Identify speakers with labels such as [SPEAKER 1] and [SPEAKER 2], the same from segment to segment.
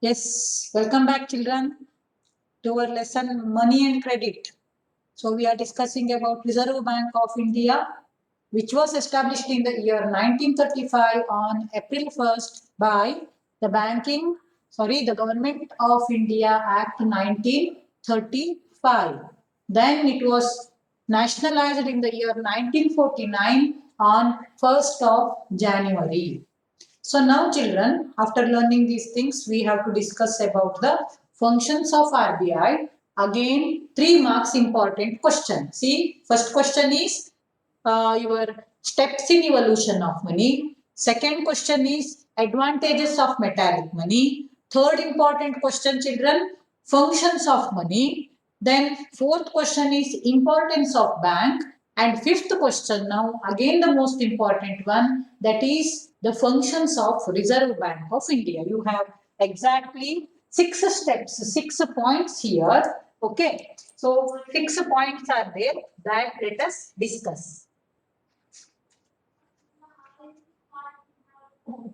[SPEAKER 1] Yes, welcome back, children, to our lesson Money and Credit. So, we are discussing about Reserve Bank of India, which was established in the year 1935 on April 1st by the Government of India Act 1935. Then it was nationalized in the year 1949 on 1st of January. So now children, after learning these things, we have to discuss about the functions of RBI. Again, 3 marks important question. See, first question is your steps in evolution of money. Second question is advantages of metallic money. Third important question, children, functions of money. Then fourth question is importance of bank. And fifth question now, again the most important one, that is the functions of Reserve Bank of India. You have exactly 6 steps, 6 points here. Okay, so 6 points are there that let us discuss.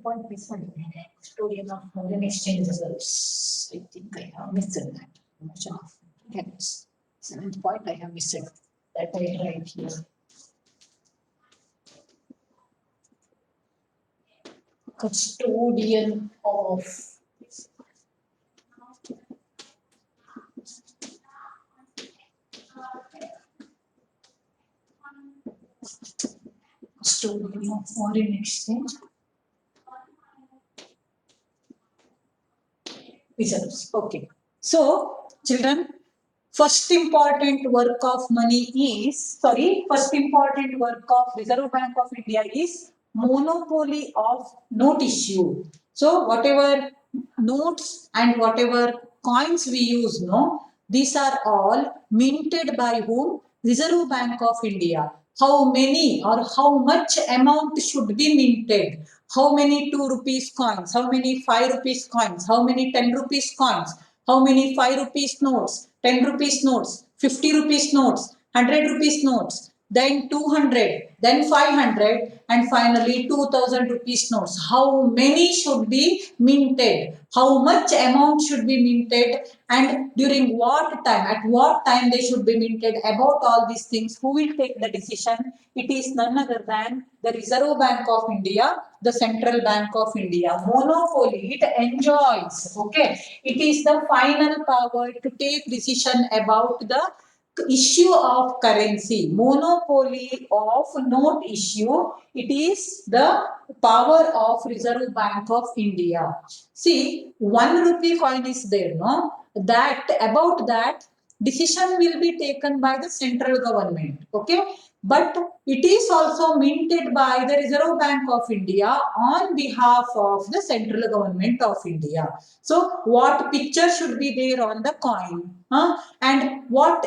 [SPEAKER 1] Point missing. Custodian of foreign exchange reserves. I think I have missed that. Much of yes. 7th point I have missed. That I write here. Custodian of foreign exchange reserves. Okay. So, children, first important work of Reserve Bank of India is monopoly of note issue. So, whatever notes and whatever coins we use, no, these are all minted by whom? Reserve Bank of India. How many or how much amount should be minted? How many 2 rupees coins? How many 5 rupees coins? How many 10 rupees coins? How many 5 rupees notes, 10 rupees notes, 50 rupees notes, 100 rupees notes, then 200, then 500, and finally 2000 rupees notes? How many should be minted? How much amount should be minted? And during what time? At what time they should be minted? About all these things, who will take the decision? It is none other than the Reserve Bank of India, the Central Bank of India. Monopoly, it enjoys, okay? It is the final power to take decision about the issue of currency. Monopoly of note issue, it is the power of Reserve Bank of India. See, 1 rupee coin is there, no? About that, decision will be taken by the central government, okay? But it is also minted by the Reserve Bank of India on behalf of the central government of India. So, what picture should be there on the coin? And what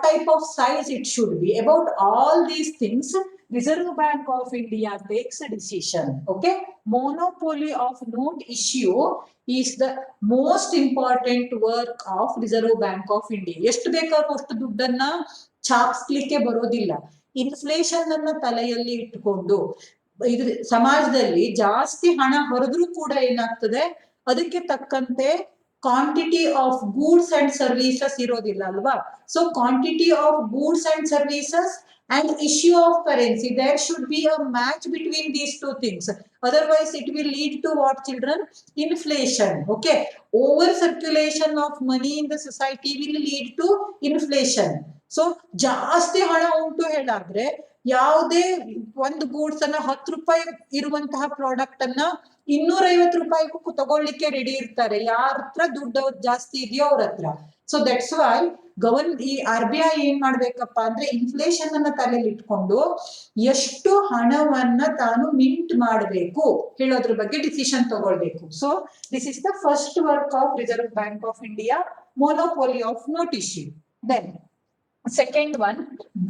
[SPEAKER 1] type of size it should be? About all these things, Reserve Bank of India takes a decision. Okay, monopoly of note issue is the most important work of Reserve Bank of India. ಎಷ್ಟು ಬೇಕಾದ್ರೂ ಅಷ್ಟು ದುಡ್ಡನ್ನ ಛಾಪಿಸ್ಲಿಕ್ಕೆ ಬರೋದಿಲ್ಲ. Inflation ಅನ್ನ ತಲೆಯಲ್ಲಿ ಇಟ್ಟುಕೊಂಡು ಇದು ಸಮಾಜದಲ್ಲಿ ಜಾಸ್ತಿ ಹಣ ಹೊರದ್ರೂ ಕೂಡ ಏನಾಗ್ತದೆ, ಅದಕ್ಕೆ ತಕ್ಕಂತೆ quantity of goods and services ಇರೋದಿಲ್ಲ ಅಲ್ವಾ? So quantity of goods and services and issue of currency, there should be a match between these two things. Otherwise it will lead to what, children? Inflation. Okay, over circulation of money in the society will lead to inflation. So ಜಾಸ್ತಿ ಹಣ ಉಂಟು ಹೇಳಾದ್ರೆ ಯಾವುದೇ ಒಂದು goods ಅನ್ನ 10 ರೂಪಾಯಿ ಇರುವಂತಹ product ಅನ್ನ 250 ರೂಪಾಯಿಗೂ ತಗೊಳ್ಳಿಕ್ಕೆ ರೆಡಿ ಇರ್ತಾರೆ, ಯಾರ ಹತ್ರ ದುಡ್ಡು ಜಾಸ್ತಿ ಇದೆಯೋ ಅವ್ರ ಹತ್ರ. ಸೊ ದಟ್ಸ್ ವೈ ಈ RBI ಏನ್ ಮಾಡ್ಬೇಕಪ್ಪ ಅಂದ್ರೆ ಇನ್ಫ್ಲೇಷನ್ ಅನ್ನ ತಲೆಯಲ್ಲಿ ಇಟ್ಕೊಂಡು ಎಷ್ಟು ಹಣವನ್ನ ತಾನು ಮಿಂಟ್ ಮಾಡಬೇಕು ಹೇಳೋದ್ರ ಬಗ್ಗೆ ಡಿಸಿಷನ್ ತಗೊಳ್ಬೇಕು. So this is the first work of reserve bank of India, monopoly of note issue. Then second one,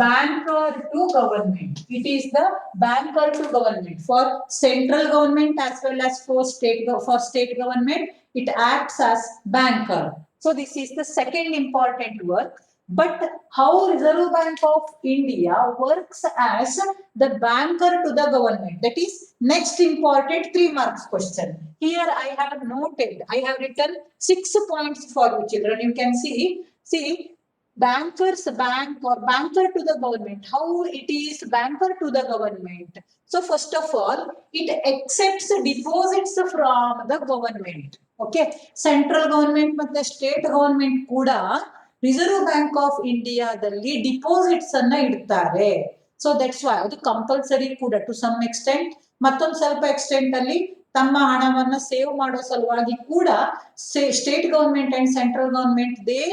[SPEAKER 1] banker to government. It is the banker to government. For central government as well as for state government, it acts as banker. So this is the second important work. But how Reserve Bank of India works as the banker to the government? That is next important 3 marks question. Here I have noted, I have written 6 points for you children. You can see bankers bank or banker to the government. How it is banker to the government? So first of all, it accepts deposits from the government. Okay, central government ಮತ್ತೆ state government ಕೂಡ reserve bank of ಇಂಡಿಯಾದಲ್ಲಿ deposits ಅನ್ನ ಇಡ್ತಾರೆ. So that's why ಅದು compulsory ಕೂಡ to some extent. ಮತ್ತೊಂದು ಸ್ವಲ್ಪ extent ಅಲ್ಲಿ ತಮ್ಮ ಹಣವನ್ನ ಸೇವ್ ಮಾಡೋ ಸಲುವಾಗಿ ಕೂಡ state government and central government they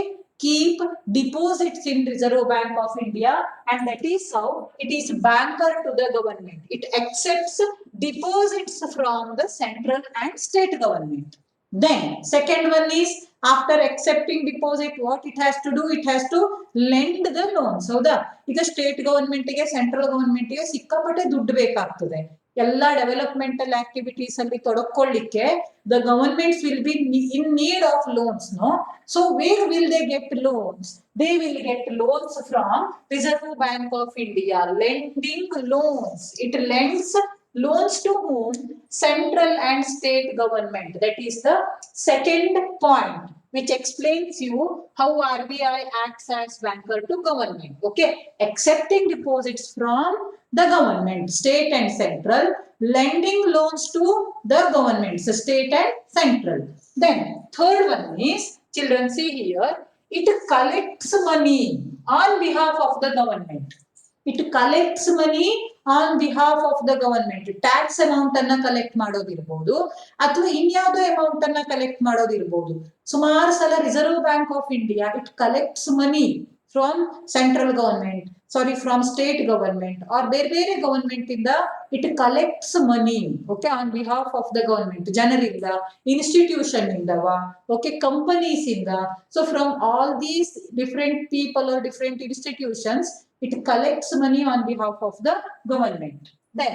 [SPEAKER 1] keep deposits in Reserve Bank of India, and that is how it is banker to the government. It accepts deposits from the central and state government. Then second one is after accepting deposit, what it has to do? It has to lend the loans. ಹೌದಾ? ಈಗ state government ಗೆ central government ಗೆ ಸಿಕ್ಕಾಪಟ್ಟೆ ದುಡ್ಡು ಬೇಕಾಗ್ತದೆ. ಎಲ್ಲ developmental activities ಅಲ್ಲಿ ತೊಡಕೊಳ್ಳಿಕ್ಕೆ the governments will be in need of loans, no? So where will they get loans? They will get loans from Reserve Bank of India, lending loans. It lends loans to whom? Central and state government. That is the second point which explains you how RBI acts as banker to government. Okay, accepting deposits from the government, state and central, lending loans to the governments, state and central. Then third one is, children see here, it collects money on behalf of the government. It collects money on behalf of the government. Tax amount ಅನ್ನ collect ಮಾಡೋದಿರ್ಬೋದು ಅಥವಾ ಇನ್ಯಾವುದೋ amount ಅನ್ನ collect ಮಾಡೋದಿರ್ಬೋದು. ಸುಮಾರು ಸಲ reserve bank of India it collects money from central government, sorry from state government or ಬೇರೆ ಬೇರೆ ಗವರ್ಮೆಂಟ್ ಇಂದ it collects money. Okay, on behalf of the government, ಜನರಿಂದ, ಇನ್ಸ್ಟಿಟ್ಯೂಷನ್ ಇಂದವ, ಓಕೆ, ಕಂಪನೀಸ್ ಇಂದ. So from all these different people or different institutions, it collects money on behalf of the government. Then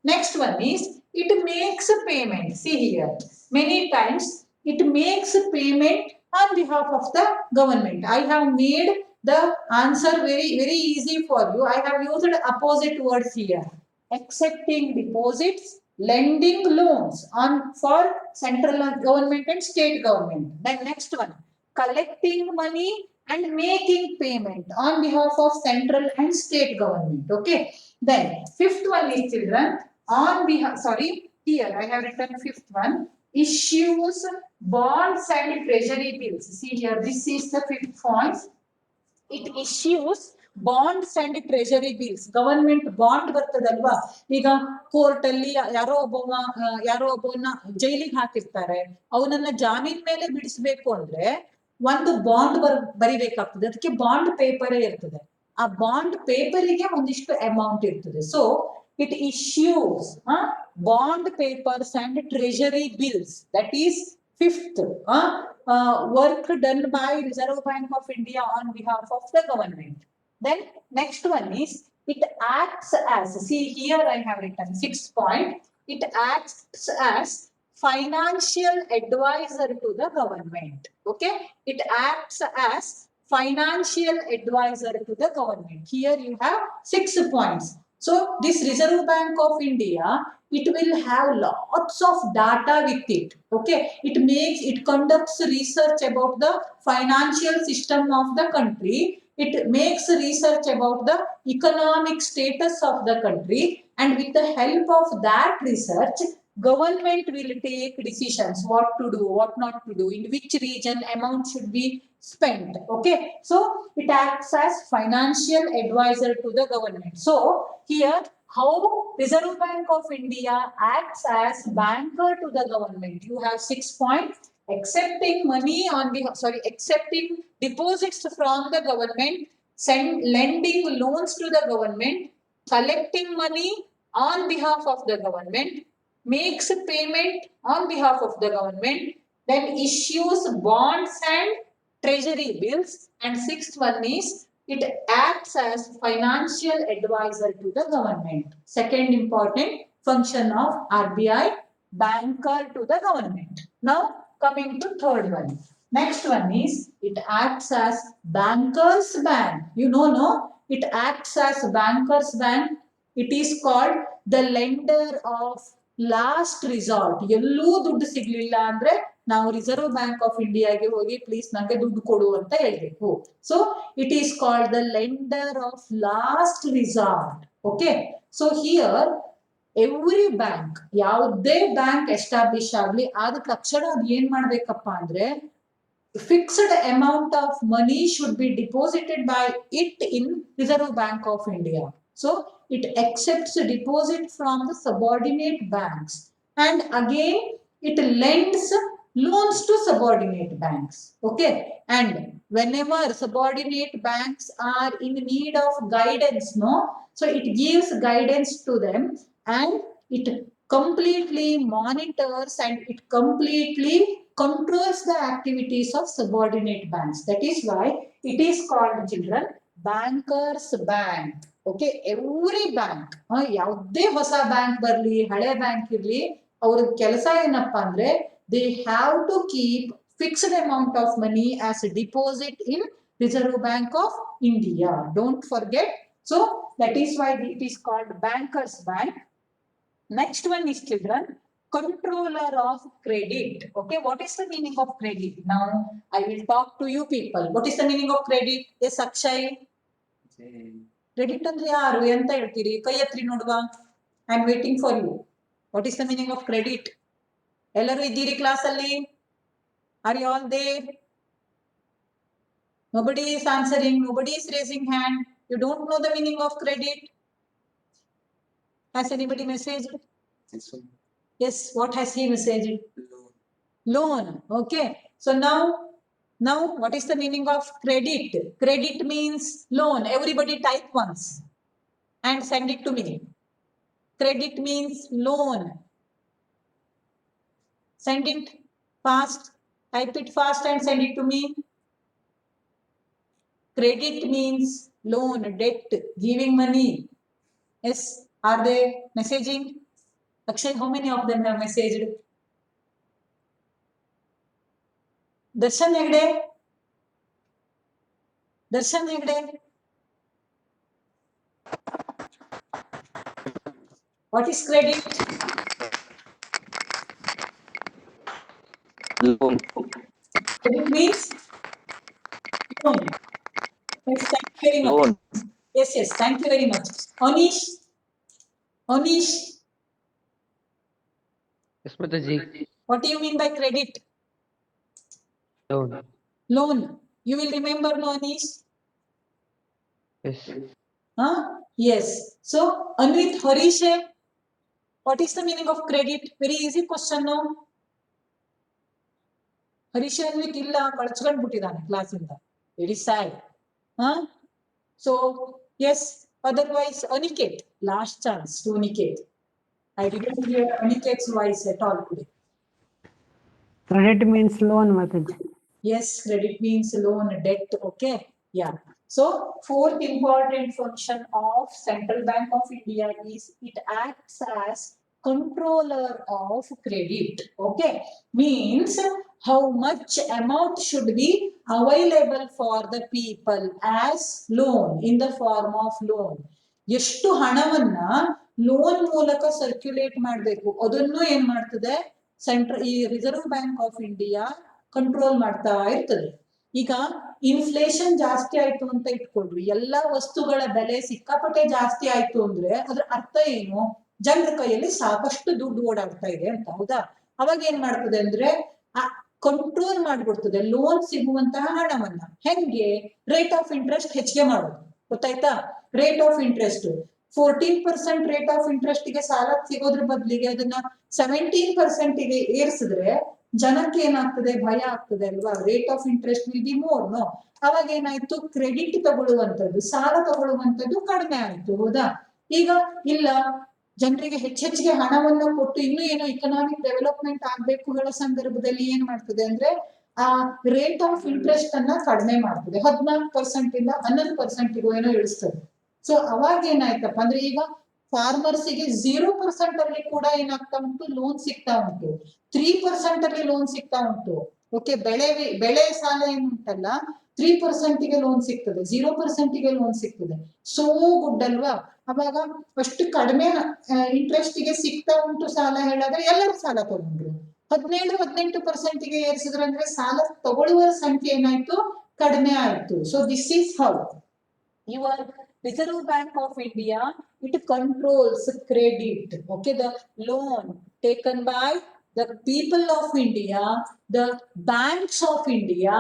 [SPEAKER 1] next one is it makes a payment. See here, many times it makes a payment on behalf of the government. I have made the answer very easy for you. I have used opposite words here. Accepting deposits, lending loans on for central government and state government. Then next one, collecting money and making payment on behalf of central and state government. Okay, then fifth one is, children, on behalf, sorry, here I have written fifth one, issues bonds and treasury bills. See here, this is the fifth point. It issues bonds and treasury bills. Government bond ಬರ್ತದಲ್ವಾ, ಈಗ court ಅಲ್ಲಿ ಯಾರೋ ಒಬ್ಬವನ್ನ ಜೈಲಿಗೆ ಹಾಕಿರ್ತಾರೆ, ಅವನನ್ನ ಜಾಮೀನ್ ಮೇಲೆ ಬಿಡಿಸ್ಬೇಕು ಅಂದ್ರೆ ಒಂದು ಬಾಂಡ್ ಬರಿಬೇಕಾಗ್ತದೆ. ಅದಕ್ಕೆ ಬಾಂಡ್ ಪೇಪರೇ ಇರ್ತದೆ. ಆ ಬಾಂಡ್ ಪೇಪರಿಗೆ ಒಂದಿಷ್ಟು ಅಮೌಂಟ್ ಇರ್ತದೆ. So it issues bond papers and treasury bills. That is fifth work done by Reserve Bank of India on behalf of the government. Then next one is it acts as, see here I have written 6th point, it acts as financial advisor to the government. Okay, it acts as financial advisor to the government. Here you have 6 points. So this Reserve Bank of India, it will have lots of data with it. Okay, it conducts research about the financial system of the country. It makes research about the economic status of the country, and with the help of that research, government will take decisions what to do, what not to do, in which region amount should be spent. Okay, so it acts as financial advisor to the government. So here how Reserve Bank of India acts as banker to the government. You have 6 points. Accepting money on behalf, accepting deposits from the government, lending loans to the government, collecting money on behalf of the government, makes a payment on behalf of the government, then issues bonds and treasury bills, and 6th one is it acts as financial advisor to the government. Second important function of RBI, banker to the government. Now coming to third one. Next one is it acts as bankers bank. You know, no? It acts as bankers bank. It is called the lender of last resort. ಎಲ್ಲೂ ದುಡ್ಡು ಸಿಗ್ಲಿಲ್ಲ ಅಂದ್ರೆ ನಾವು reserve bank of ಇಂಡಿಯಾಗೆ ಹೋಗಿ please ನಂಗೆ ದುಡ್ಡು ಕೊಡು ಅಂತ ಹೇಳ್ಬೇಕು. So it is called the lender of last resort. Okay, so here every bank, ಯಾವುದೇ ಬ್ಯಾಂಕ್ ಎಸ್ಟಾಬ್ಲಿಷ್ ಆಗ್ಲಿ ಆದ ತಕ್ಷಣ ಅದು ಏನ್ ಮಾಡ್ಬೇಕಪ್ಪ ಅಂದ್ರೆ fixed amount of money should be deposited by it in Reserve Bank of India. So it accepts deposit from the subordinate banks, and again it lends loans to subordinate banks. Okay, and whenever subordinate banks are in need of guidance, no, so it gives guidance to them, and it completely monitors and it completely controls the activities of subordinate banks. That is why it is called, children, bankers bank. Okay, every bank, ಯಾವುದೇ ಹೊಸ bank ಬರಲಿ ಹಳೆ bank ಇರಲಿ, ಅವ್ರ ಕೆಲಸ ಏನಪ್ಪಾ ಅಂದ್ರೆ they have to keep fixed amount of money as a deposit in Reserve Bank of India. Don't forget. So that is why it is called bankers bank. Next one is, children, controller of credit. Okay, what is the meaning of credit? Now I will talk to you people. What is the meaning of credit? Yes, Akshay. Credit ಅಂದ್ರೆ ಯಾರು ಎಂತ ಹೇಳ್ತೀರಿ? ಕೈ ಎತ್ರಿ ನೋಡುವ. I am waiting for you. What is the meaning of credit? ಎಲ್ಲರೂ ಇದ್ದೀರಿ class ಅಲ್ಲಿ? Are you all there? Nobody is answering. Nobody is raising hand. You don't know the meaning of credit? Has anybody messaged? Yes, what has he messaged? Loan. Okay, so now what is the meaning of credit? Credit means loan. Everybody type once and send it to me. Credit means loan. Send it fast. Type it fast and send it to me. Credit means loan, debt, giving money. Yes, are they messaging? Akshay, how many of them have messaged? Darshan Hegde? Darshan Hegde? What is credit?
[SPEAKER 2] Loan.
[SPEAKER 1] Credit means loan. Yes, thank you very much.
[SPEAKER 2] Loan.
[SPEAKER 1] Yes, thank you very much. Anish?
[SPEAKER 2] Yes, Mataji.
[SPEAKER 1] What do you mean by credit?
[SPEAKER 2] Loan.
[SPEAKER 1] Loan. You will remember, no, Anish?
[SPEAKER 2] Yes.
[SPEAKER 1] Huh? Yes. So, Anvit, Harish, what is the meaning of credit? Very easy question, no? Harish Anvit illa ಕಳಚ್ಕೊಂಡು ಬಿಟ್ಟಿದ್ದಾನೆ class ಇಂದ. Very sad. Huh? So, yes, otherwise, Aniket, last chance to Aniket. I didn't hear Aniket's voice at all today.
[SPEAKER 3] Credit means loan, Mataji.
[SPEAKER 1] Yes, credit means loan, debt. Okay, yeah. So fourth important function of Central Bank of India is it acts as controller of credit. Okay, means how much amount should be available for the people as loan, in the form of loan. ಎಷ್ಟು ಹಣವನ್ನ loan ಮೂಲಕ circulate ಮಾಡಬೇಕು ಅದನ್ನು ಏನ್ ಮಾಡ್ತದೆ ಈ reserve bank of India control ಮಾಡ್ತಾ ಇರ್ತದೆ. ಈಗ ಇನ್ಫ್ಲೇಷನ್ ಜಾಸ್ತಿ ಆಯ್ತು ಅಂತ ಇಟ್ಕೊಳ್ರಿ, ಎಲ್ಲಾ ವಸ್ತುಗಳ ಬೆಲೆ ಸಿಕ್ಕಾಪಟ್ಟೆ ಜಾಸ್ತಿ ಆಯ್ತು ಅಂದ್ರೆ ಅದ್ರ ಅರ್ಥ ಏನು? ಜನರ ಕೈಯಲ್ಲಿ ಸಾಕಷ್ಟು ದುಡ್ಡು ಓಡಾಡ್ತಾ ಇದೆ ಅಂತ, ಹೌದಾ? ಅವಾಗ ಏನ್ ಮಾಡ್ತದೆ ಅಂದ್ರೆ ಕಂಟ್ರೋಲ್ ಮಾಡ್ಬಿಡ್ತದೆ ಲೋನ್ ಸಿಗುವಂತಹ ಹಣವನ್ನ. ಹೆಂಗೆ? ರೇಟ್ ಆಫ್ ಇಂಟ್ರೆಸ್ಟ್ ಹೆಚ್ಚಿಗೆ ಮಾಡೋದು. ಗೊತ್ತಾಯ್ತಾ? Rate of interest 14% rate of interest ಗೆ ಸಾಲ ಸಿಗೋದ್ರ ಬದಲಿಗೆ ಅದನ್ನ 17% ಗೆ ಏರ್ಸಿದ್ರೆ ಜನಕ್ಕೆ ಏನಾಗ್ತದೆ? ಭಯ ಆಗ್ತದೆ ಅಲ್ವಾ? Rate of interest will be more, no? ಅವಾಗ ಏನಾಯ್ತು? ಕ್ರೆಡಿಟ್ ತಗೊಳ್ಳುವಂತದ್ದು, ಸಾಲ ತಗೊಳ್ಳುವಂತದ್ದು ಕಡಿಮೆ ಆಯ್ತು, ಹೌದಾ? ಈಗ ಇಲ್ಲ, ಜನರಿಗೆ ಹೆಚ್ಚೆಚ್ಚಿಗೆ ಹಣವನ್ನ ಕೊಟ್ಟು ಇನ್ನೂ ಏನೋ ಇಕನಾಮಿಕ್ ಡೆವಲಪ್ಮೆಂಟ್ ಆಗ್ಬೇಕು ಹೇಳೋ ಸಂದರ್ಭದಲ್ಲಿ ಏನ್ ಮಾಡ್ತದೆ ಅಂದ್ರೆ ಆ ರೇಟ್ ಆಫ್ ಇಂಟ್ರೆಸ್ಟ್ ಅನ್ನ ಕಡಿಮೆ ಮಾಡ್ತದೆ. 14% ಇಂದ 11% ಏನೋ ಇಳಿಸ್ತದೆ. ಸೊ ಅವಾಗ ಏನಾಯ್ತಪ್ಪ ಅಂದ್ರೆ ಈಗ ಫಾರ್ಮರ್ಸ್ ಗೆ 0% ಅಲ್ಲಿ ಕೂಡ ಏನಾಗ್ತಾ ಉಂಟು? ಲೋನ್ ಸಿಗ್ತಾ ಉಂಟು. 3% ಅಲ್ಲಿ ಲೋನ್ ಸಿಗ್ತಾ ಉಂಟು. ಓಕೆ, ಬೆಳೆ ಸಾಲ ಏನುಂಟಲ್ಲ 3% ಗೆ ಲೋನ್ ಸಿಗ್ತದೆ, 0% ಗೆ ಲೋನ್ ಸಿಗ್ತದೆ. ಸೋ ಗುಡ್ ಅಲ್ವಾ? ಅವಾಗ ಅಷ್ಟು ಕಡಿಮೆ ಇಂಟ್ರೆಸ್ಟ್ ಗೆ ಸಿಗ್ತಾ ಉಂಟು ಸಾಲ ಹೇಳಿದ್ರೆ ಎಲ್ಲರೂ ಸಾಲ ತಗೊಂಡ್ರು. 17-18% ಗೆ ಏರಿಸಿದ್ರು ಅಂದ್ರೆ ಸಾಲ ತಗೊಳ್ಳುವರ ಸಂಖ್ಯೆ ಏನಾಯ್ತು? ಕಡಿಮೆ ಆಯ್ತು. So this is how your Reserve Bank of India, it controls credit, okay, the loan taken by the people of India, the banks of India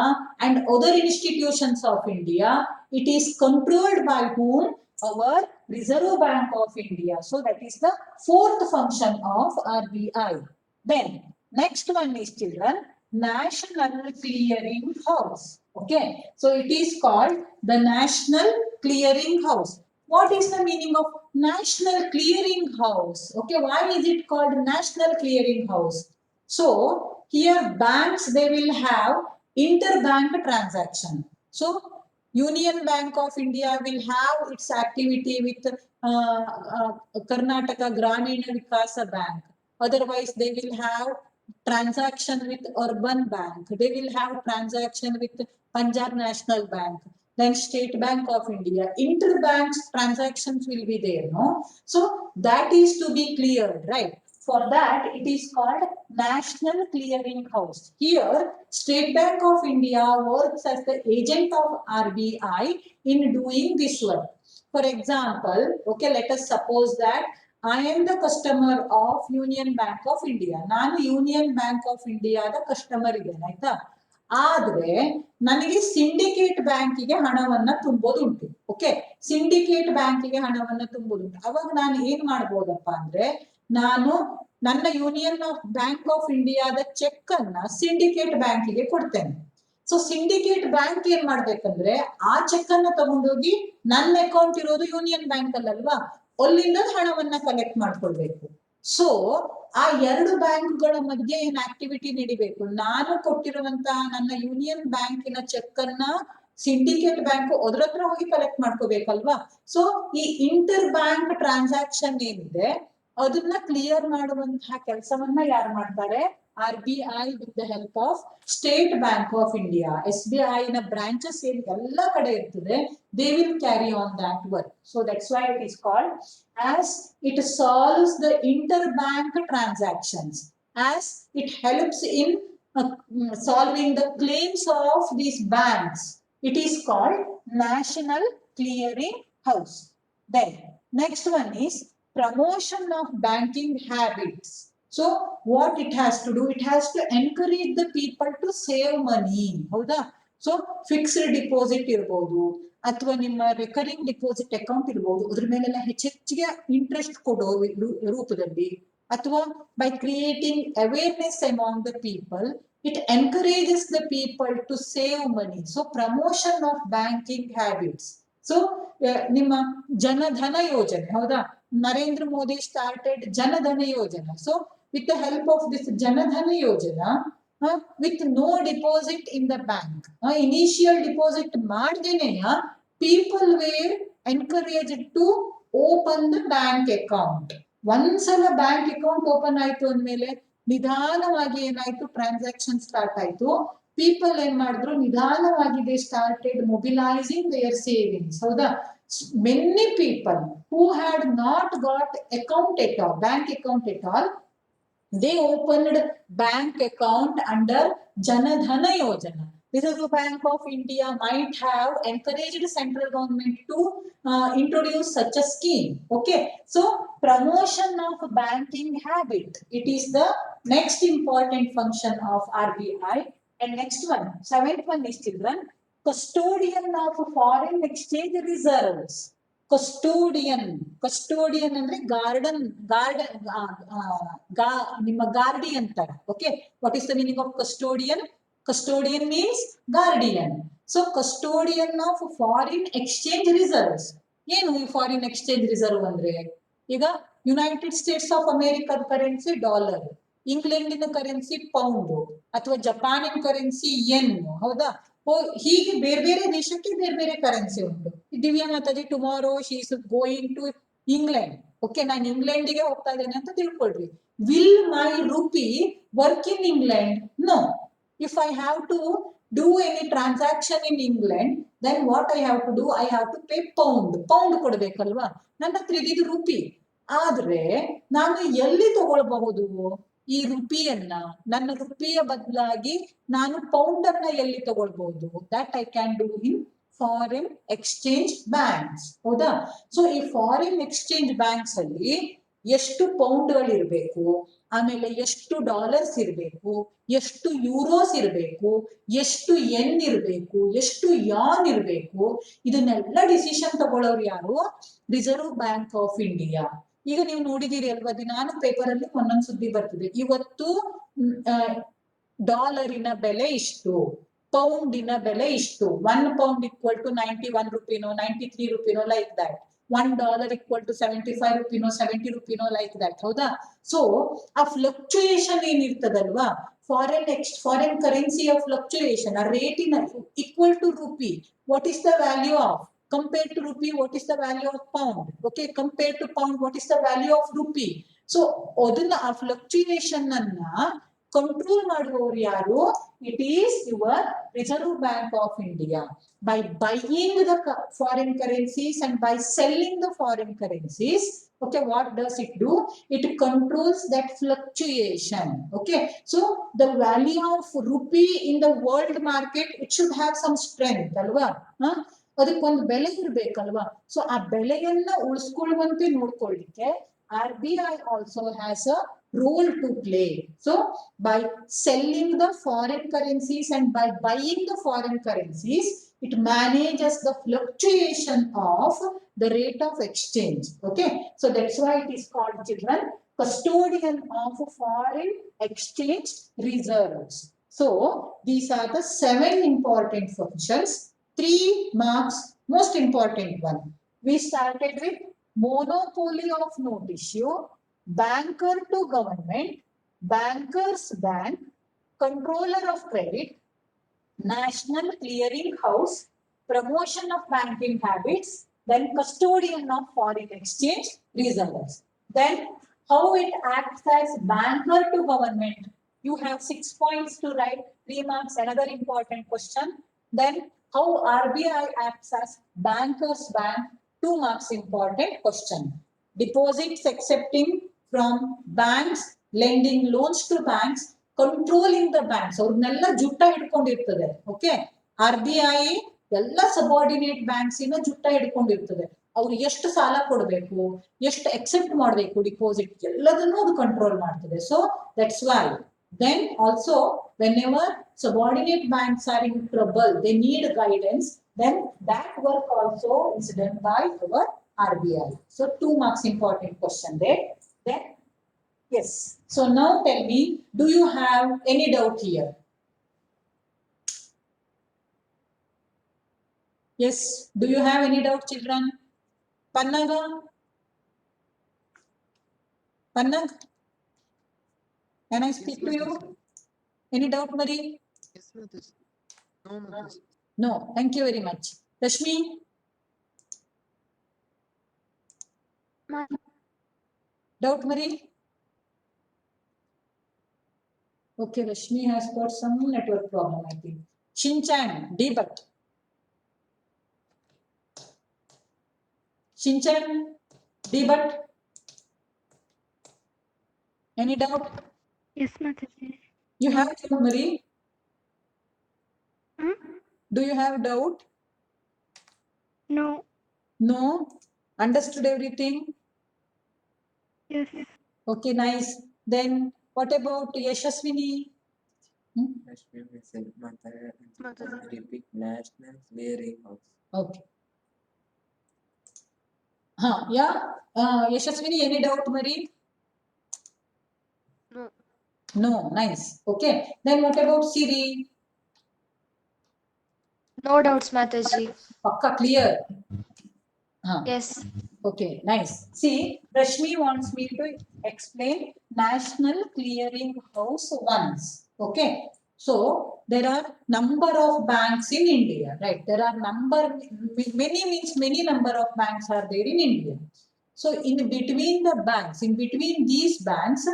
[SPEAKER 1] and other institutions of India. It is controlled by whom? Our Reserve Bank of India. So that is the fourth function of RBI. Then next one is, children, National Clearing House. Okay, so it is called the National Clearing House. What is the meaning of National Clearing House? Okay, why is it called National Clearing House? So here banks, they will have interbank transaction. So Union Bank of India will have its activity with Karnataka Gramina Vikasa Bank. Otherwise, they will have transaction with Urban Bank. They will have transaction with Punjab National Bank. Then State Bank of India. Interbank transactions will be there, no? So that is to be cleared, right? For that, it is called National Clearing House. Here, State Bank of India works as the agent of RBI in doing this work. For example, okay, let us suppose that I am the customer of Union Bank of India. ನಾನು Union Bank of India the customer ಇದ್ದೇನೆ, ಆಯ್ತಾ? ಆದ್ರೆ ನನಗೆ syndicate ಬ್ಯಾಂಕಿಗೆ ಹಣವನ್ನ ತುಂಬೋದುಂಟು. Okay, syndicate ಬ್ಯಾಂಕಿಗೆ ಹಣವನ್ನ ತುಂಬೋದುಂಟು. ಅವಾಗ ನಾನು ಏನ್ ಮಾಡ್ಬೋದಪ್ಪ ಅಂದ್ರೆ, ನಾನು ನನ್ನ ಯೂನಿಯನ್ ಆಫ್ ಬ್ಯಾಂಕ್ ಆಫ್ ಇಂಡಿಯಾದ ಚೆಕ್ ಅನ್ನ ಸಿಂಡಿಕೇಟ್ ಬ್ಯಾಂಕಿಗೆ ಕೊಡ್ತೇನೆ. ಸೊ ಸಿಂಡಿಕೇಟ್ ಬ್ಯಾಂಕ್ ಏನ್ ಮಾಡ್ಬೇಕಂದ್ರೆ, ಆ ಚೆಕ್ ಅನ್ನ ತಗೊಂಡೋಗಿ ನನ್ನ ಅಕೌಂಟ್ ಇರೋದು ಯೂನಿಯನ್ ಬ್ಯಾಂಕ್ ಅಲ್ಲಲ್ವಾ, ಅಲ್ಲಿಂದ ಹಣವನ್ನ ಕಲೆಕ್ಟ್ ಮಾಡ್ಕೊಳ್ಬೇಕು. ಸೊ ಆ ಎರಡು ಬ್ಯಾಂಕ್ಗಳ ಮಧ್ಯೆ ಏನ್ ಆಕ್ಟಿವಿಟಿ ನಡಿಬೇಕು? ನಾನು ಕೊಟ್ಟಿರುವಂತಹ ನನ್ನ ಯೂನಿಯನ್ ಬ್ಯಾಂಕಿನ ಚೆಕ್ ಅನ್ನ ಸಿಂಡಿಕೇಟ್ ಬ್ಯಾಂಕ್ ಅದ್ರ ಹತ್ರ ಹೋಗಿ ಕಲೆಕ್ಟ್ ಮಾಡ್ಕೋಬೇಕಲ್ವಾ. ಸೊ ಈ ಇಂಟರ್ ಬ್ಯಾಂಕ್ ಟ್ರಾನ್ಸಾಕ್ಷನ್ ಏನಿದೆ ಅದನ್ನ ಕ್ಲಿಯರ್ ಮಾಡುವಂತಹ ಕೆಲಸವನ್ನ ಯಾರು ಮಾಡ್ತಾರೆ? RBI with the help of State Bank of India. SBI ನ ಬ್ರಾಂಚಸ್ ಏನ್ ಎಲ್ಲ ಕಡೆ ಇರ್ತದೆ, they will carry on that work. So that's why it is called, as it solves the interbank transactions, as it helps in solving the claims of these banks. It is called National Clearing House. Then next one is promotion of banking habits. So what it has to do? It has to encourage the people to save money. ಹೌದಾ? So fixed deposit ಇರ್ಬೋದು, ಅಥವಾ ನಿಮ್ಮ recurring deposit account ಇರ್ಬೋದು, ಅದ್ರ ಮೇಲೆಲ್ಲ ಹೆಚ್ಚೆಚ್ಚಿಗೆ interest ಕೊಡೋ ರೂಪದಲ್ಲಿ, ಅಥವಾ by creating awareness among the people, it encourages the people to save money. So promotion of banking habits. So ನಿಮ್ಮ ಜನಧನ ಯೋಜನೆ, ಹೌದಾ? Narendra Modi started Janadhana Yojana. So with the help of this Janadhana Yojana, with no deposit in the bank, initial deposit ಮಾಡ್ದೇನೆಯ people were encouraged to open the bank account. ಒಂದ್ಸಲ bank account open ಆಯ್ತು ಅಂದ್ಮೇಲೆ ನಿಧಾನವಾಗಿ ಏನಾಯ್ತು, transaction start ಆಯ್ತು. People ಏನ್ ಮಾಡಿದ್ರು, ನಿಧಾನವಾಗಿ they started mobilising their savings. ಹೌದಾ? Many people who had not got account at all, bank account at all, they opened bank account under Janadhana Yojana. Reserve Bank of India might have encouraged central government to introduce such a scheme. Okay, so promotion of banking habit, it is the next important function of RBI. And next one, seventh one is, children, custodian of foreign exchange reserves. Custodian ಅಂದ್ರೆ ನಿಮ್ಮ guardian ತರ. Okay, what is the meaning of custodian? Custodian means guardian. So custodian of foreign exchange reserves. ಏನು ಈ foreign exchange reserve ಅಂದ್ರೆ, ಈಗ United States of ಅಮೆರಿಕದ currency dollar, ಇಂಗ್ಲೆಂಡಿನ currency pound, ಅಥವಾ ಜಪಾನಿನ ಕರೆನ್ಸಿ ಯೆನ್. ಹೌದಾ? ಹೀಗೆ ಬೇರೆ ಬೇರೆ ದೇಶಕ್ಕೆ ಬೇರೆ ಬೇರೆ ಕರೆನ್ಸಿ ಉಂಟು. Divya Mataji tomorrow she is going to England. Okay, ನಾನು ಇಂಗ್ಲೆಂಡಿಗೆ ಹೋಗ್ತಾ ಇದ್ದೇನೆ ಅಂತ ತಿಳ್ಕೊಳ್ರಿ. Will my rupee work in England? No. If I have to do any transaction in England, then what I have to do? I have to pay pound. Pound ಕೊಡ್ಬೇಕಲ್ವಾ? ನನ್ನ ಹತ್ರ ಇದ್ದಿದ್ದು rupee. ಆದ್ರೆ ನಾನು ಎಲ್ಲಿ ತಗೊಳ್ಬಹುದು ಈ ರೂಪಿಯನ್ನ? ನನ್ನ ರೂಪಿಯ ಬದಲಾಗಿ ನಾನು ಪೌಂಡ್ ಅನ್ನ ಎಲ್ಲಿ ತಗೊಳ್ಬಹುದು? That I can do in foreign exchange banks. ಹೌದಾ? ಸೊ ಈ ಫಾರಿನ್ ಎಕ್ಸ್ಚೇಂಜ್ ಬ್ಯಾಂಕ್ಸ್ ಅಲ್ಲಿ ಎಷ್ಟು ಪೌಂಡ್ಗಳು ಇರಬೇಕು, ಆಮೇಲೆ ಎಷ್ಟು ಡಾಲರ್ಸ್ ಇರಬೇಕು, ಎಷ್ಟು ಯೂರೋಸ್ ಇರಬೇಕು, ಎಷ್ಟು ಎನ್ ಇರಬೇಕು, ಎಷ್ಟು ಯಾನ್ ಇರಬೇಕು, ಇದನ್ನೆಲ್ಲ ಡಿಸಿಷನ್ ತಗೊಳ್ಳೋರು ಯಾರು? Reserve bank of India. ಈಗ ನೀವು ನೋಡಿದೀರಿ ಅಲ್ವಾ, ದಿನಾನು ಪೇಪರ್ ಅಲ್ಲಿ ಒಂದೊಂದು ಸುದ್ದಿ ಬರ್ತದೆ. ಇವತ್ತು ಡಾಲರಿನ ಬೆಲೆ ಇಷ್ಟು, ಪೌಂಡಿನ ಬೆಲೆ ಇಷ್ಟು. 1 pound equal to 91 rupees, 93 rupees, like that. $1 equal to 75 rupees, 70 rupees, like that. ಹೌದಾ? ಸೊ ಆ ಫ್ಲಕ್ಚುಯೇಷನ್ ಏನಿರ್ತದಲ್ವಾ, ಫಾರಿನ್ ಕರೆನ್ಸಿಯ ಫ್ಲಕ್ಚುಯೇಷನ್, ಆ ರೇಟಿನ equal to rupee, what is the value of? Compared to rupee, what is the value of pound? Okay, compared to pound, what is the value of rupee? So ಅದನ್ನ ಆ fluctuation ಅನ್ನ control ಮಾಡುವವರು ಯಾರು? It is your Reserve Bank of India. By buying the foreign currencies and by selling the foreign currencies, okay, what does it do? It controls that fluctuation. Okay, so the value of rupee in the world market, it should have some strength, alva? ಅದಕ್ಕೊಂದು ಬೆಲೆ ಇರ್ಬೇಕಲ್ವಾ? So ಆ ಬೆಲೆಯನ್ನ ಉಳಿಸ್ಕೊಳ್ಳುವಂತೆ ನೋಡ್ಕೊಳ್ಳಿಕ್ಕೆ RBI also has a role to play. So by selling the foreign currencies and by buying the foreign currencies, it manages the fluctuation of the rate of exchange. Okay, so that's why it is called, children, custodian of foreign exchange reserves. So these are the 7 important functions. 3 marks, most important one. We started with monopoly of note issue, banker to government, bankers bank, controller of credit, national clearing house, promotion of banking habits, then custodian of foreign exchange reserves. Then how it acts as banker to government. You have 6 points to write, 3 marks, another important question. Then how RBI acts as bankers bank, 2 marks, important question. Deposits accepting from banks, lending loans to banks, controlling the banks. ಅವ್ರನ್ನೆಲ್ಲ ಜುಟ್ಟ ಹಿಡ್ಕೊಂಡಿರ್ತದೆ. Okay, RBI ಎಲ್ಲ subordinate banks ಇನ ಜುಟ್ಟ ಹಿಡ್ಕೊಂಡಿರ್ತದೆ. ಅವ್ರು ಎಷ್ಟು ಸಾಲ ಕೊಡಬೇಕು, ಎಷ್ಟು accept ಮಾಡಬೇಕು deposit, ಎಲ್ಲದನ್ನೂ ಅದು ಕಂಟ್ರೋಲ್ ಮಾಡ್ತದೆ. So that's why. Then also, whenever subordinate banks are in trouble, they need guidance, then that work also is done by our RBI. So 2 marks, important question there. Then, yes. So now tell me, do you have any doubt here? Yes, do you have any doubt, children? Pannaga? Pannag? Can I speak to you? Any doubt, Marie?
[SPEAKER 4] Yes, Mataji. No, Mataji.
[SPEAKER 1] No, thank you very much. Rashmi? Doubt, Marie? Okay, Rashmi has got some network problem, I think. Shinchan, debut. Shinchan, debut. Any doubt?
[SPEAKER 5] Yes, Mataji.
[SPEAKER 1] You have doubt, Marie? Do you have doubt?
[SPEAKER 5] No.
[SPEAKER 1] No? Understood everything?
[SPEAKER 5] Yes.
[SPEAKER 1] Okay, nice. Then what about Yashaswini?
[SPEAKER 4] Rashmi said,
[SPEAKER 5] Mataji.
[SPEAKER 4] repeat National Clearing House.
[SPEAKER 1] Okay. Yeah. Yashaswini, any doubt, Marie?
[SPEAKER 5] No.
[SPEAKER 1] No, nice. Okay. Then what about Siri?
[SPEAKER 6] No doubts, Mataji.
[SPEAKER 1] Pakka clear.
[SPEAKER 6] Yes.
[SPEAKER 1] Okay, nice. See, Rashmi wants me to explain National Clearing House once. Okay. So there are number of banks in India, right? There are many means many number of banks are there in India. So in between the banks, in between these banks,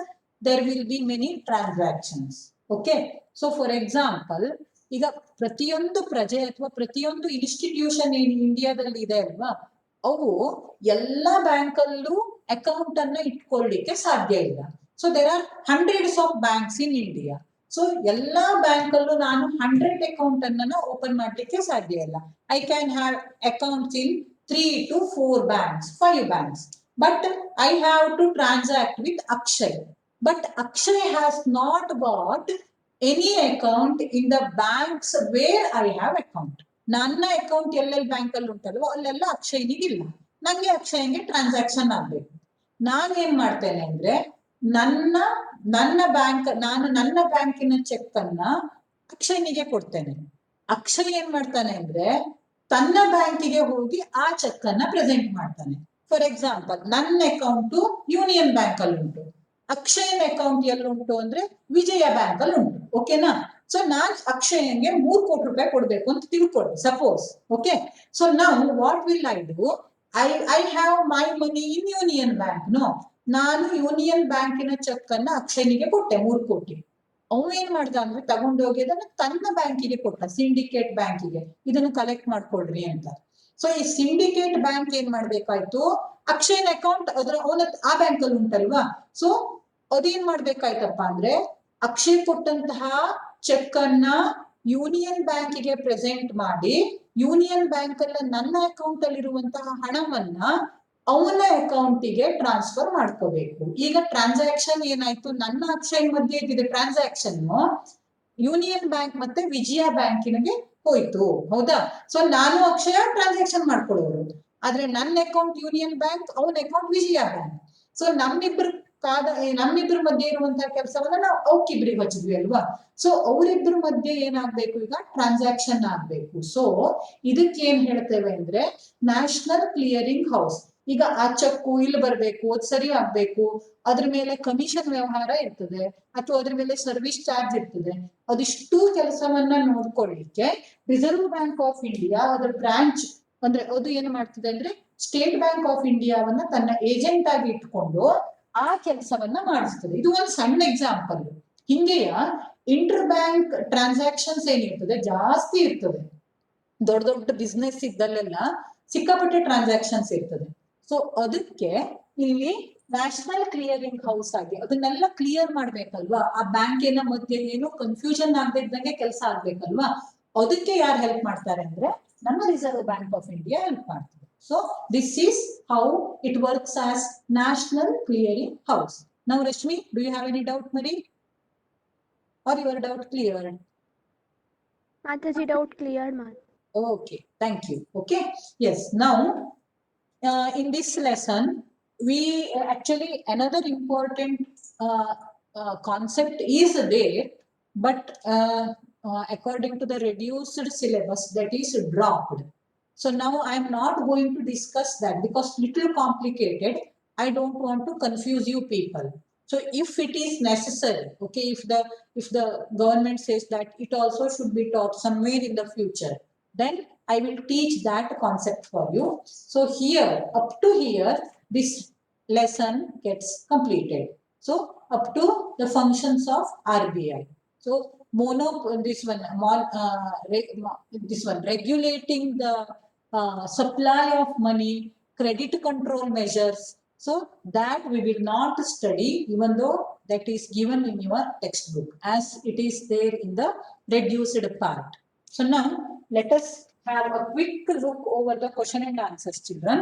[SPEAKER 1] there will be many transactions. Okay. So for example, ಈಗ ಪ್ರತಿಯೊಂದು ಪ್ರಜೆ ಅಥವಾ ಪ್ರತಿಯೊಂದು institution ಏನ್ ಇಂಡಿಯಾದಲ್ಲಿ ಇದೆ ಅಲ್ವಾ, ಅವು ಎಲ್ಲ ಬ್ಯಾಂಕಲ್ಲೂ ಅಕೌಂಟ್ ಅನ್ನ ಇಟ್ಕೊಳ್ಳಿಕ್ಕೆ ಸಾಧ್ಯ ಇಲ್ಲ. So there are hundreds of banks in India. So ಎಲ್ಲಾ ಬ್ಯಾಂಕ್ ಅಲ್ಲೂ ನಾನು 100 ಅಕೌಂಟ್ ಅನ್ನ ಓಪನ್ ಮಾಡ್ಲಿಕ್ಕೆ ಸಾಧ್ಯ ಇಲ್ಲ. I can have accounts in 3 to 4 banks, 5 banks, but I have to transact with Akshay. But Akshay has not got any account in the banks where I have account. ನನ್ನ account ಎಲ್ಲೆಲ್ಲಿ bank ಅಲ್ಲಿ ಉಂಟಲ್ವೋ ಅಲ್ಲೆಲ್ಲ ಅಕ್ಷಯ್ನಿಗಿಲ್ಲ. ನಂಗೆ ಅಕ್ಷಯ್ಗೆ transaction ಆಗ್ಬೇಕು. ನಾನು ಏನ್ ಮಾಡ್ತೇನೆ ಅಂದ್ರೆ ನನ್ನ ಬ್ಯಾಂಕಿನ ಚೆಕ್ ಅನ್ನ ಅಕ್ಷಯ್ನಿಗೆ ಕೊಡ್ತೇನೆ. ಅಕ್ಷಯ್ ಏನ್ ಮಾಡ್ತಾನೆ ಅಂದ್ರೆ ತನ್ನ ಬ್ಯಾಂಕಿಗೆ ಹೋಗಿ ಆ ಚೆಕ್ ಅನ್ನ ಪ್ರೆಸೆಂಟ್ ಮಾಡ್ತಾನೆ. ಫಾರ್ ಎಕ್ಸಾಂಪಲ್, ನನ್ನ ಅಕೌಂಟ್ ಯೂನಿಯನ್ ಬ್ಯಾಂಕ್ ಅಲ್ಲಿ ಉಂಟು, ಅಕ್ಷಯನ್ ಅಕೌಂಟ್ ಎಲ್ಲಿ ಉಂಟು ಅಂದ್ರೆ ವಿಜಯ ಬ್ಯಾಂಕ್ ಅಲ್ಲಿ ಉಂಟು. ಓಕೆನಾ? ಸೊ ನಾನ್ ಅಕ್ಷಯನ್ಗೆ 3 ಕೋಟಿ ರೂಪಾಯಿ ಕೊಡ್ಬೇಕು ಅಂತ ತಿಳ್ಕೊಳ್ಳಿ, suppose. Okay, so now what will I do? I have my money in Union Bank. No, ನಾನು ಯೂನಿಯನ್ ಬ್ಯಾಂಕಿನ ಚೆಕ್ ಅನ್ನ ಅಕ್ಷಯನಿಗೆ ಕೊಟ್ಟೆ 3 ಕೋಟಿ. ಅವನು ಏನ್ ಮಾಡ್ದ ಅಂದ್ರೆ ತಗೊಂಡೋಗಿ ಅದನ್ನ ತನ್ನ ಬ್ಯಾಂಕಿಗೆ ಕೊಟ್ಟ, ಸಿಂಡಿಕೇಟ್ ಬ್ಯಾಂಕಿಗೆ, ಇದನ್ನು ಕಲೆಕ್ಟ್ ಮಾಡ್ಕೊಳ್ರಿ ಅಂತ. ಸೊ ಈ ಸಿಂಡಿಕೇಟ್ ಬ್ಯಾಂಕ್ ಏನ್ ಮಾಡ್ಬೇಕಾಯ್ತು, ಅಕ್ಷಯನ್ ಅಕೌಂಟ್ ಅವನ ಆ ಬ್ಯಾಂಕ್ ಅಲ್ಲಿ ಉಂಟಲ್ವಾ, ಸೊ ಅದೇನ್ ಮಾಡ್ಬೇಕಾಯ್ತಪ್ಪ ಅಂದ್ರೆ ಅಕ್ಷಯ್ ಕೊಟ್ಟಂತಹ ಚೆಕ್ ಅನ್ನ ಯೂನಿಯನ್ ಬ್ಯಾಂಕಿಗೆ ಪ್ರೆಸೆಂಟ್ ಮಾಡಿ, ಯೂನಿಯನ್ ಬ್ಯಾಂಕ್ ಅಲ್ಲ ನನ್ನ ಅಕೌಂಟ್ ಅಲ್ಲಿ ಇರುವಂತಹ ಹಣವನ್ನ ಅವನ ಅಕೌಂಟಿಗೆ ಟ್ರಾನ್ಸ್ಫರ್ ಮಾಡ್ಕೋಬೇಕು. ಈಗ ಟ್ರಾನ್ಸಾಕ್ಷನ್ ಏನಾಯ್ತು, ನನ್ನ ಅಕ್ಷಯ್ ಮಧ್ಯೆ ಇದ್ದಿದೆ ಟ್ರಾನ್ಸಾಕ್ಷನ್ ಯೂನಿಯನ್ ಬ್ಯಾಂಕ್ ಮತ್ತೆ ವಿಜಯ ಬ್ಯಾಂಕಿನಿಗೆ ಹೋಯ್ತು. ಹೌದಾ? ಸೊ ನಾನು ಅಕ್ಷಯ ಟ್ರಾನ್ಸಾಕ್ಷನ್ ಮಾಡ್ಕೊಳ್ಳೋರು, ಆದ್ರೆ ನನ್ನ ಅಕೌಂಟ್ ಯೂನಿಯನ್ ಬ್ಯಾಂಕ್, ಅವನ ಅಕೌಂಟ್ ವಿಜಯ ಬ್ಯಾಂಕ್. ಸೊ ನಮ್ಮಿಬ್ರ ಮಧ್ಯೆ ಇರುವಂತಹ ಕೆಲಸವನ್ನ ನಾವು ಅವಕ್ಕಿಬ್ರಿಗೆ ಹಚ್ಚಿದ್ವಿ ಅಲ್ವಾ. ಸೊ ಅವರಿಬ್ಬರ ಮಧ್ಯೆ ಏನಾಗ್ಬೇಕು, ಈಗ ಟ್ರಾನ್ಸಾಕ್ಷನ್ ಆಗ್ಬೇಕು. ಸೊ ಇದಕ್ಕೆ ಏನ್ ಹೇಳ್ತೇವೆ ಅಂದ್ರೆ ನ್ಯಾಷನಲ್ ಕ್ಲಿಯರಿಂಗ್ ಹೌಸ್. ಈಗ ಆ ಚೆಕ್ಕು ಇಲ್ಲಿ ಬರ್ಬೇಕು, ಅದು ಸರಿ ಆಗ್ಬೇಕು, ಅದ್ರ ಮೇಲೆ ಕಮಿಷನ್ ವ್ಯವಹಾರ ಇರ್ತದೆ ಅಥವಾ ಅದ್ರ ಮೇಲೆ ಸರ್ವಿಸ್ ಚಾರ್ಜ್ ಇರ್ತದೆ. ಅದಿಷ್ಟು ಕೆಲಸವನ್ನ ನೋಡ್ಕೊಳ್ಳಿಕ್ಕೆ ರಿಸರ್ವ್ ಬ್ಯಾಂಕ್ ಆಫ್ ಇಂಡಿಯಾ ಅದರ ಬ್ರಾಂಚ್ ಅಂದ್ರೆ ಅದು ಏನ್ ಮಾಡ್ತದೆ ಅಂದ್ರೆ ಸ್ಟೇಟ್ ಬ್ಯಾಂಕ್ ಆಫ್ ಇಂಡಿಯಾವನ್ನ ತನ್ನ ಏಜೆಂಟ್ ಆಗಿ ಇಟ್ಕೊಂಡು ಆ ಕೆಲಸವನ್ನ ಮಾಡಿಸ್ತದೆ. ಇದು ಒಂದು ಸಣ್ಣ ಎಕ್ಸಾಂಪಲ್. ಹಿಂಗೆಯ ಇಂಟರ್ ಬ್ಯಾಂಕ್ ಟ್ರಾನ್ಸಾಕ್ಷನ್ಸ್ ಏನಿರ್ತದೆ ಜಾಸ್ತಿ ಇರ್ತದೆ. ದೊಡ್ಡ ದೊಡ್ಡ ಬಿಸ್ನೆಸ್ ಇದ್ದಲ್ಲೆಲ್ಲ ಸಿಕ್ಕಾಪಟ್ಟೆ ಟ್ರಾನ್ಸಾಕ್ಷನ್ಸ್ ಇರ್ತದೆ. ಸೊ ಅದಕ್ಕೆ ಇಲ್ಲಿ ನ್ಯಾಷನಲ್ ಕ್ಲಿಯರಿಂಗ್ ಹೌಸ್ ಆಗಿ ಅದನ್ನೆಲ್ಲ ಕ್ಲಿಯರ್ ಮಾಡ್ಬೇಕಲ್ವಾ, ಆ ಬ್ಯಾಂಕಿನ ಮಧ್ಯೆ ಏನು ಕನ್ಫ್ಯೂಷನ್ ಆಗದೆ ಇದ್ದಂಗೆ ಕೆಲಸ ಆಗ್ಬೇಕಲ್ವಾ. ಅದಕ್ಕೆ ಯಾರು ಹೆಲ್ಪ್ ಮಾಡ್ತಾರೆ ಅಂದ್ರೆ ನಮ್ಮ reserve bank of India help ಮಾಡ್ತಾರೆ. So this is how it works as National Clearing House. Now Rashmi, do you have any doubt, Marie? Or your doubt cleared?
[SPEAKER 5] Mataji, doubt cleared, Mat.
[SPEAKER 1] Okay, thank you. Okay, yes. Now in this lesson we actually another important concept is there, but according to the reduced syllabus, that is dropped. So now I am not going to discuss that because little complicated. I don't want to confuse you people. So if it is necessary, okay, if the government says that it also should be taught somewhere in the future, then I will teach that concept for you. So here, up to here, this lesson gets completed. So up to the functions of RBI. So this one regulating the supply of money, credit control measures. So that we will not study, even though that is given in your textbook as it is there in the reduced part. So now let us have a quick look over the question and answers, children.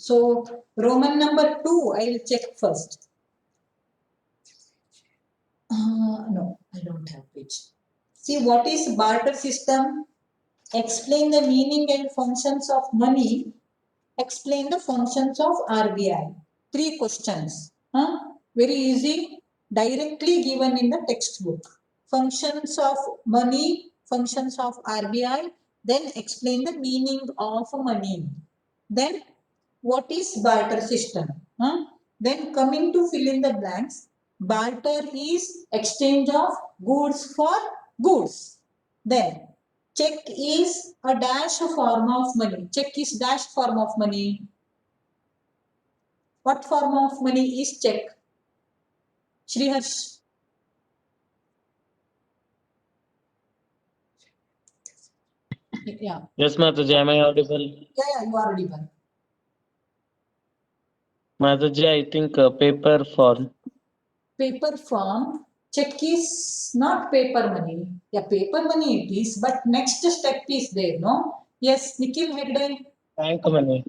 [SPEAKER 1] So Roman number 2, I will check first. No, I don't have page. See, what is barter system? Explain the meaning and functions of money. Explain the functions of RBI. 3 questions. Very easy, directly given in the textbook. Functions of money, functions of RBI, then explain the meaning of money. Then what is barter system? Then coming to fill in the blanks. Barter is exchange of goods for goods. Then check is a dash form of money. Check is dash form of money. What form of money is check? Shriharsh. Yeah,
[SPEAKER 7] Yes, Mataji, am I audible?
[SPEAKER 1] yeah, you are audible.
[SPEAKER 7] Mataji, I think paper form.
[SPEAKER 1] Paper form, check is not paper money. Yeah, paper money it is, but next step is there, no? Yes, Nikhil Hegde,
[SPEAKER 7] Bank money.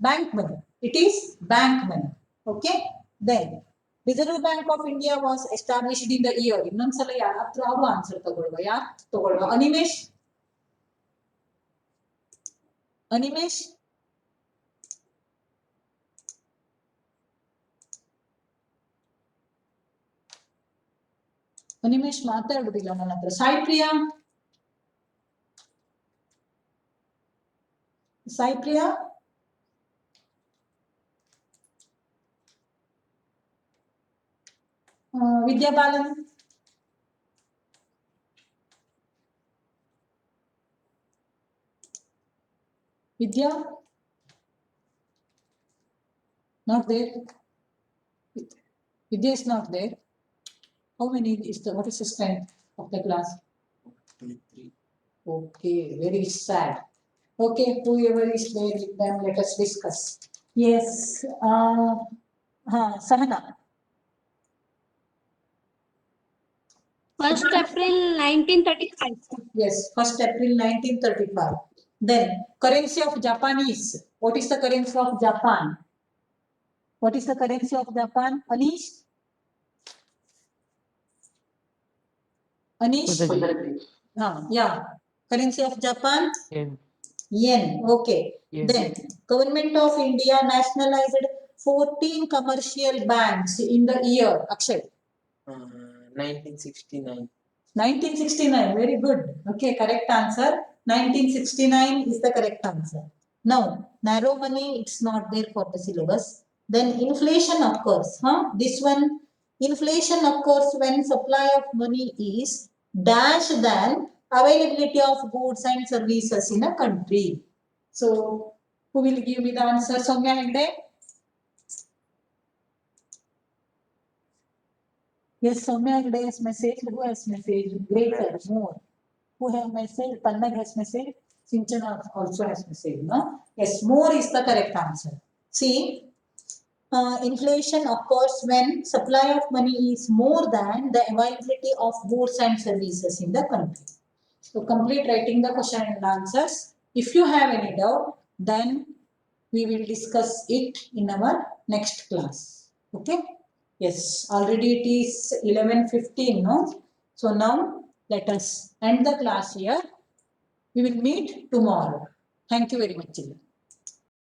[SPEAKER 1] bank money. It is bank money. Okay? Then, Reserve Bank of India was established in the year. ಇನ್ನೊಂದ್ಸಲ ಯಾರ ಹತ್ರ ಅವರು answer ತಗೊಳ್ಳುವ ಯಾರು ತಗೊಳ್ಳುವ ಅನಿಮೇಶ್ ಅನಿಮೇಶ್ ಅನಿಮೇಶ್ ಮಾತಾಡುದಿಲ್ಲ ನನ್ನ ಹತ್ರ Sai Priya Sai Priya Vidya Balan Vidya? Not there. Vidya is not there. How many is the, what is the strength of the class?
[SPEAKER 4] 23.
[SPEAKER 1] Okay, very sad. Okay, whoever is there with them, let us discuss. Yes, Sahana.
[SPEAKER 8] 1st April 1935.
[SPEAKER 1] Yes, 1st April 1935. Then, currency of Japanese. What is the currency of Japan? What is the currency of Japan? Anish? Anish?
[SPEAKER 2] Mataji,
[SPEAKER 1] Yeah. Currency of Japan?
[SPEAKER 2] yen.
[SPEAKER 1] Yen. Okay.
[SPEAKER 2] Yen.
[SPEAKER 1] Then, Government of India nationalized 14 commercial banks in the year. Akshay.
[SPEAKER 4] 1969.
[SPEAKER 1] 1969, very good. Okay, correct answer. 1969 is the correct answer. Now, narrow money, it's not there for the syllabus. Then inflation occurs. This one, inflation occurs when supply of money is dash than availability of goods and services in a country. So, who will give me the answer? Soumya Hegde? Yes, Soumya Hegde has messaged. Who has messaged? Greater, more. Who have messaged? Pannag has messaged. Sinchana also has messaged. No? Yes, more is the correct answer. See, inflation occurs when supply of money is more than the availability of goods and services in the country. So, complete writing the question and answers. If you have any doubt, then we will discuss it in our next class. Okay? Yes, already it is 11:15, no? So now let us end the class here. We will meet tomorrow. Thank you very much, children.